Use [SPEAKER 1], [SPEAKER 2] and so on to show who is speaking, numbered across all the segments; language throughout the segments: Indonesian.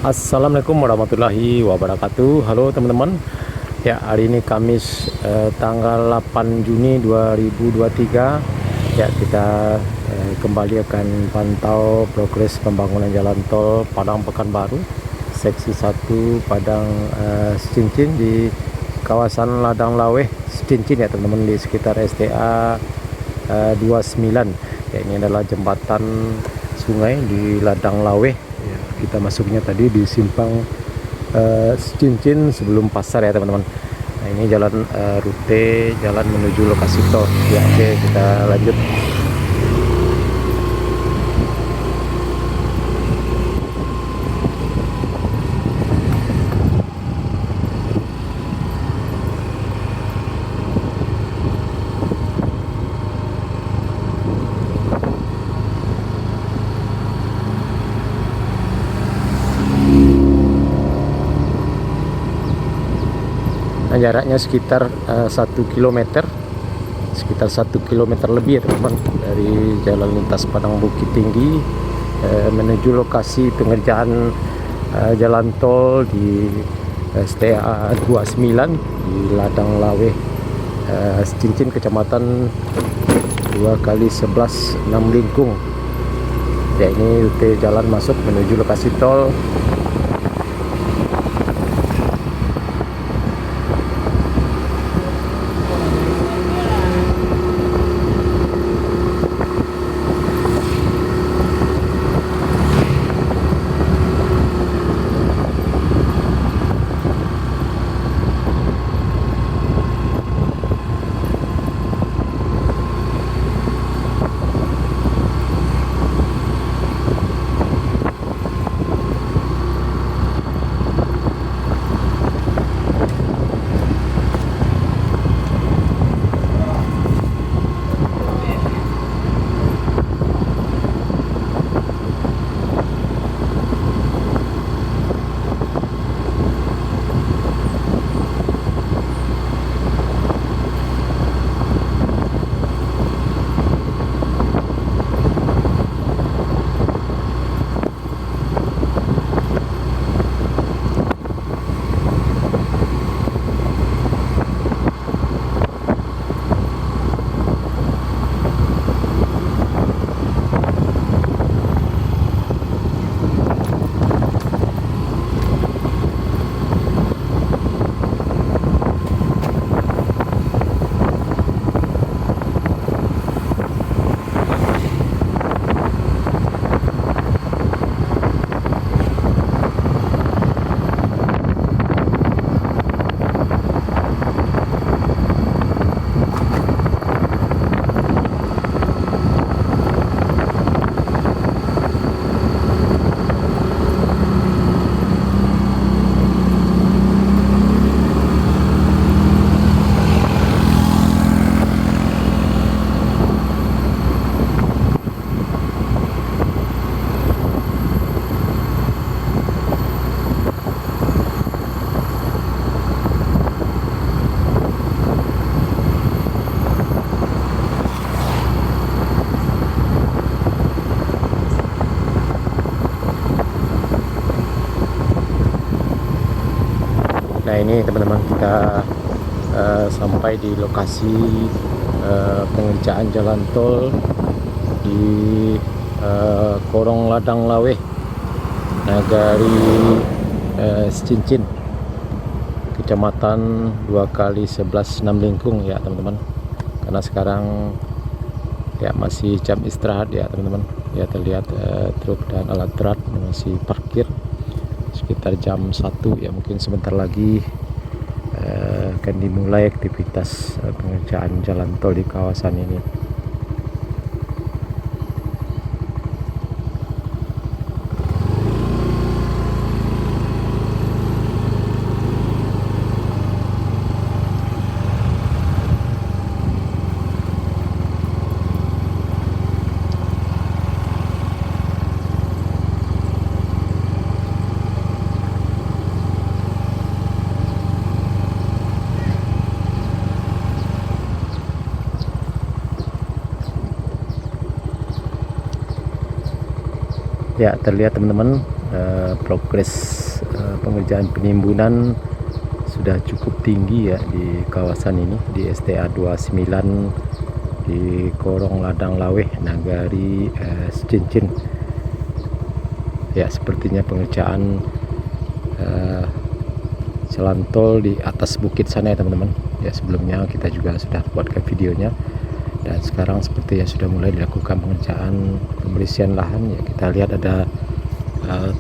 [SPEAKER 1] Assalamualaikum warahmatullahi wabarakatuh. Halo teman-teman. Ya, hari ini Kamis tanggal 8 Juni 2023. Ya, kita kembali akan pantau progres pembangunan jalan tol Padang Pekanbaru seksi 1 Padang Cincin di kawasan Ladang Laweh Cincin ya teman-teman, di sekitar STA 29. Ya, ini adalah jembatan sungai di Ladang Laweh. Ya, kita masuknya tadi di simpang Cincin sebelum pasar ya teman-teman. Nah, ini jalan rute jalan menuju lokasi tol. Ya, oke, kita lanjut. Nah, jaraknya sekitar 1 km, sekitar 1 km lebih ya teman-teman, dari jalan lintas Padang Bukit Tinggi menuju lokasi pengerjaan jalan tol di STA 29 di Ladang Laweh Cincin, kecamatan 2x11 6 Lingkung. Ya, ini rute jalan masuk menuju lokasi tol. Nah, ini teman-teman, kita sampai di lokasi pengerjaan jalan tol di Korong Ladang Laweh Nagari Cincin, kecamatan 2x11 6 Lingkung ya teman-teman. Karena sekarang ya masih jam istirahat ya teman-teman. Ya, terlihat truk dan alat berat masih parkir sekitar jam 1 ya, mungkin sebentar lagi akan dimulai aktivitas pengerjaan jalan tol di kawasan ini. Ya, terlihat teman-teman progres pengerjaan penimbunan sudah cukup tinggi ya di kawasan ini, di STA 29 di Korong Ladang Laweh Nagari Cincin. Ya, sepertinya pengerjaan jalan tol di atas bukit sana ya teman-teman. Ya, sebelumnya kita juga sudah buatkan videonya, dan sekarang sepertinya sudah mulai dilakukan pengerjaan pembersihan lahan. Ya, kita lihat ada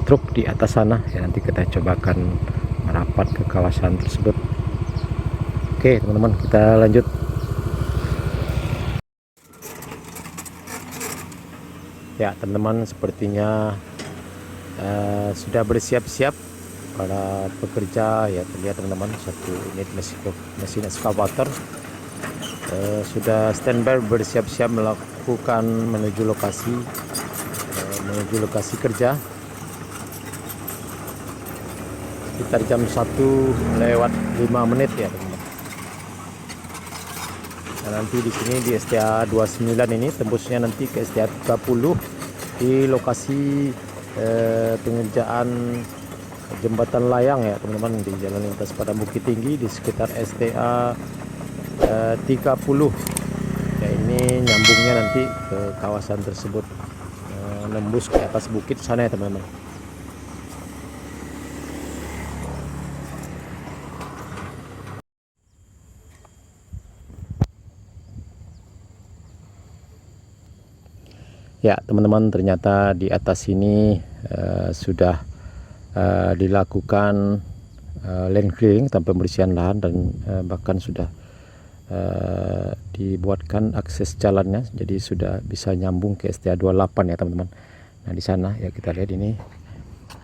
[SPEAKER 1] truk di atas sana ya, nanti kita cobakan merapat ke kawasan tersebut. Oke teman-teman, kita lanjut. Ya teman-teman, sepertinya sudah bersiap-siap para pekerja ya. Terlihat teman-teman, satu unit mesin ekskavator sudah standby bersiap-siap melakukan menuju lokasi kerja. Sekitar jam 1:05 ya teman-teman. Nah, nanti di sini di STA 29 ini tembusnya nanti ke STA 30 di lokasi pengerjaan jembatan layang ya teman-teman, di Jalan Lintas Padang Bukit Tinggi di sekitar STA 30 ya. Ini nyambungnya nanti ke kawasan tersebut, nembus ke atas bukit sana ya teman-teman. Ya teman-teman, ternyata di atas sini sudah dilakukan land clearing atau pembersihan lahan, dan bahkan sudah dibuatkan akses jalannya, jadi sudah bisa nyambung ke STA 28 ya teman-teman. Nah di sana ya kita lihat ini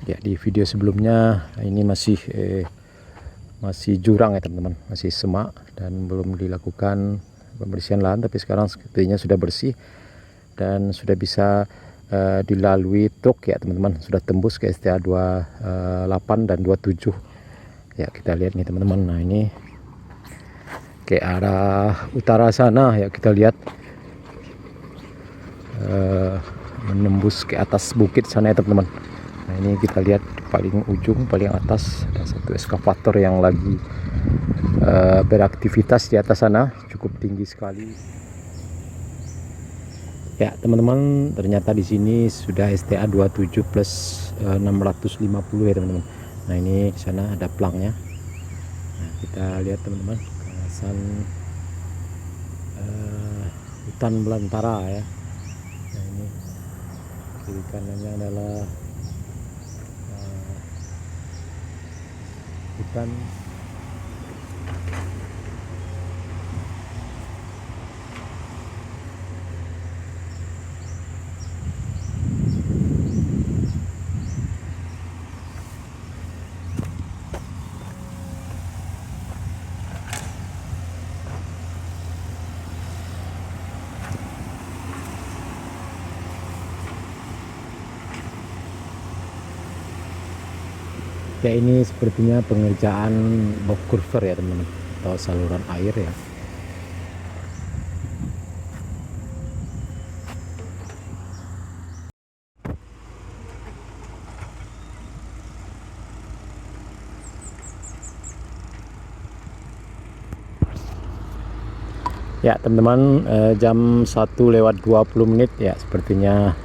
[SPEAKER 1] ya, di video sebelumnya ini masih jurang ya teman-teman, masih semak dan belum dilakukan pembersihan lahan, tapi sekarang sepertinya sudah bersih dan sudah bisa dilalui truk ya teman-teman, sudah tembus ke STA 28 dan 27 ya. Kita lihat nih teman-teman, nah ini ke arah utara sana ya, kita lihat menembus ke atas bukit sana ya teman-teman. Nah ini kita lihat di paling ujung, paling atas ada satu ekskavator yang lagi beraktivitas di atas sana, cukup tinggi sekali. Ya teman-teman, ternyata di sini sudah STA 27 plus 650 ya teman-teman. Nah ini di sana ada plangnya. Nah kita lihat teman-teman, kawasan hutan belantara ya. Nah ini kiri kanannya adalah hutan. Ya ini sepertinya pengerjaan box culvert ya teman-teman, atau saluran air ya. Ya teman-teman, jam 1:20 ya, sepertinya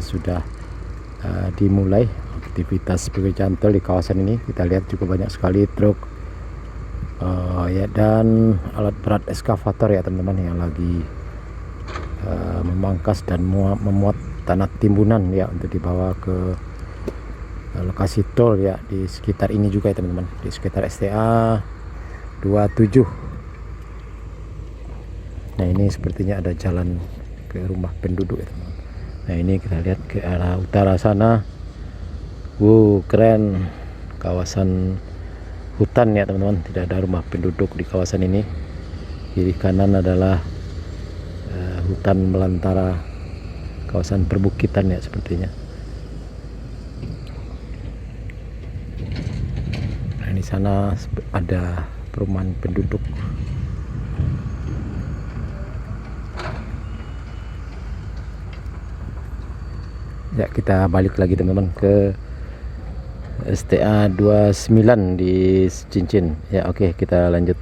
[SPEAKER 1] sudah dimulai aktivitas pengerjaan tol di kawasan ini. Kita lihat cukup banyak sekali truk ya, dan alat berat ekskavator ya teman-teman, yang lagi memangkas dan memuat tanah timbunan ya, untuk dibawa ke lokasi tol ya, di sekitar ini juga ya teman-teman, di sekitar STA 27. Nah ini sepertinya ada jalan ke rumah penduduk ya teman-teman. Nah ini kita lihat ke arah utara sana. Keren, kawasan hutan ya teman-teman, tidak ada rumah penduduk di kawasan ini. Kiri kanan adalah hutan belantara, kawasan perbukitan ya sepertinya. Nah di sana ada perumahan penduduk. Ya kita balik lagi teman-teman ke STA 29 di Cincin ya. Oke, kita lanjut.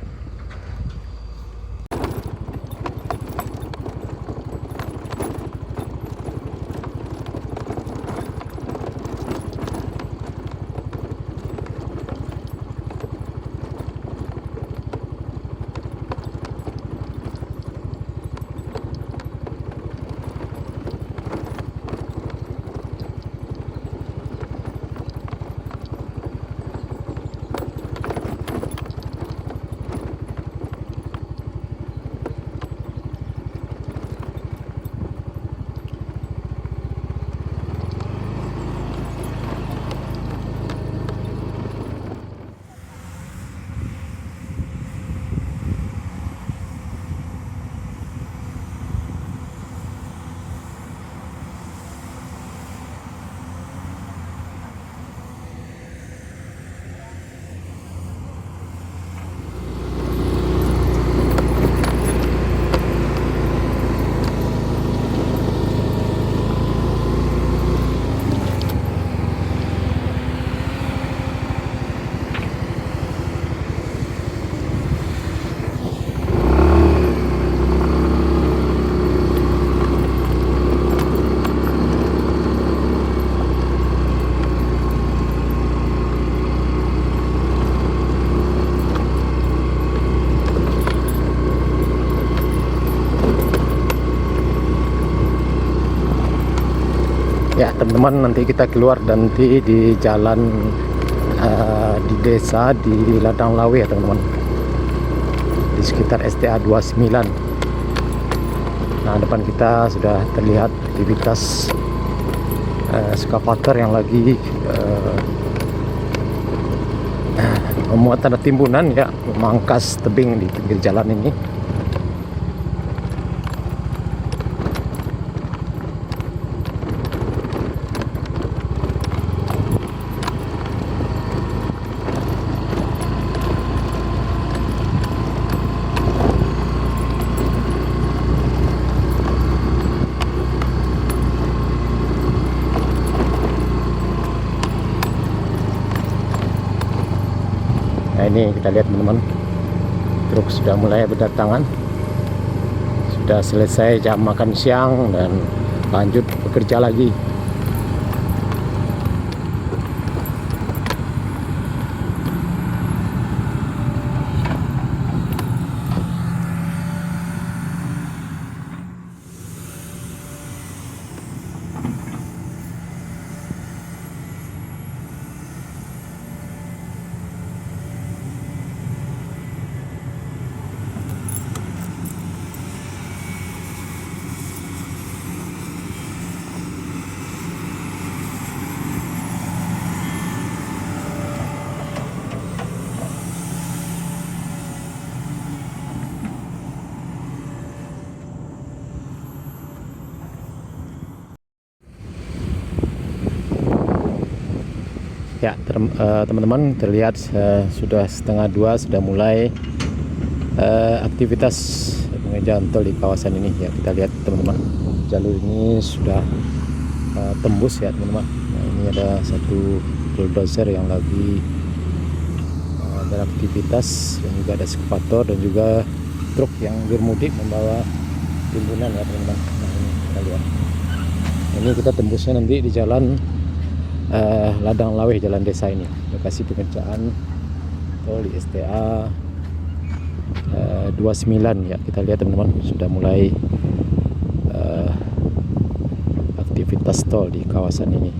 [SPEAKER 1] Ya teman-teman, nanti kita keluar nanti di jalan di desa di Ladang Lawe ya teman-teman, di sekitar STA 29. Nah, depan kita sudah terlihat aktivitas eskavator yang lagi memuat tanah timbunan ya, memangkas tebing di pinggir jalan ini. Nah, ini kita lihat teman-teman, truk sudah mulai berdatangan, sudah selesai jam makan siang dan lanjut bekerja lagi. Ya teman-teman, terlihat sudah 1:30 sudah mulai aktivitas pengerjaan tol di kawasan ini ya. Kita lihat teman-teman, jalur ini sudah tembus ya teman-teman. Nah, ini ada satu bulldozer yang lagi beraktivitas, dan juga ada eskavator dan juga truk yang bermudik membawa timbunan ya teman-teman. Nah, ini kita lihat. Ini kita tembusnya nanti di jalan Ladang Lawe, jalan desa ini, lokasi pengerjaan tol di STA 29 ya. Kita lihat teman-teman, sudah mulai aktivitas tol di kawasan ini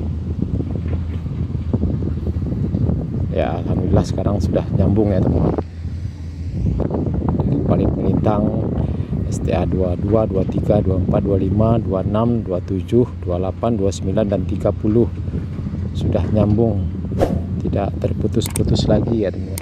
[SPEAKER 1] ya. Alhamdulillah sekarang sudah nyambung ya teman-teman, dari paling melintang STA 22, 23, 24, 25, 26, 27, 28, 29 dan 30 sudah nyambung, tidak terputus-putus lagi ya teman-teman.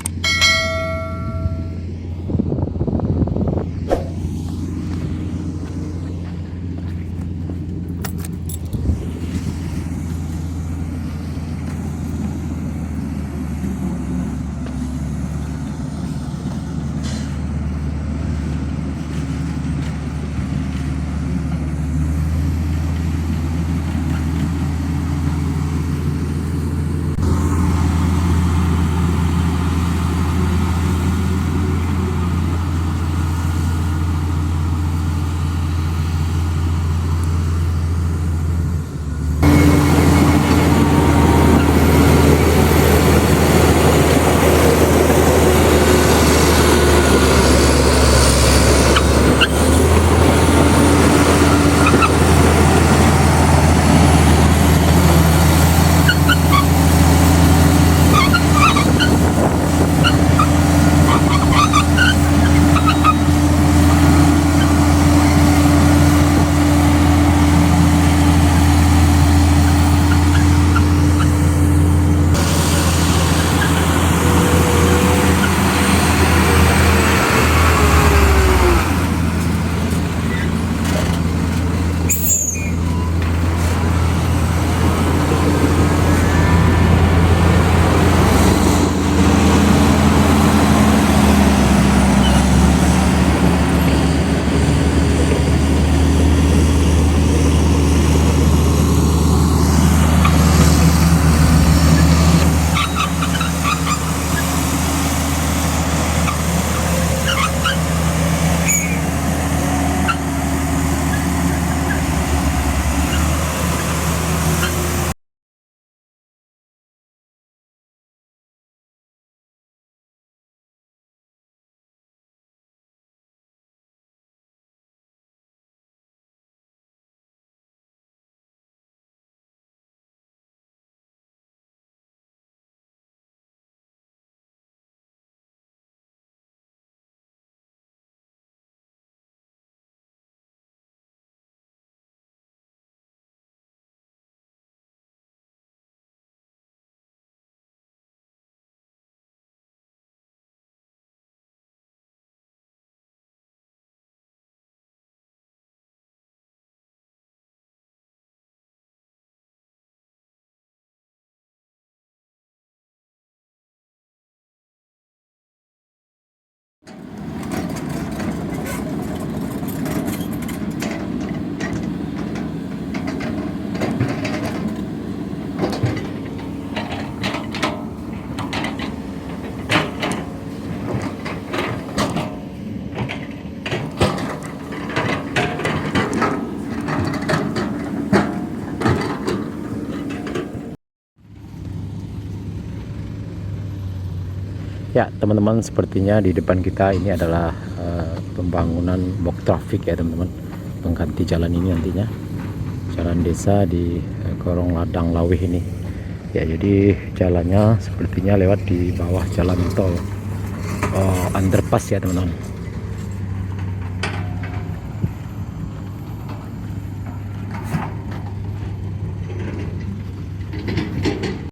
[SPEAKER 1] Ya teman-teman, sepertinya di depan kita ini adalah pembangunan box traffic ya teman-teman, pengganti jalan ini nantinya, jalan desa di Gorong Ladang Lawih ini ya. Jadi jalannya sepertinya lewat di bawah jalan tol underpass ya teman-teman.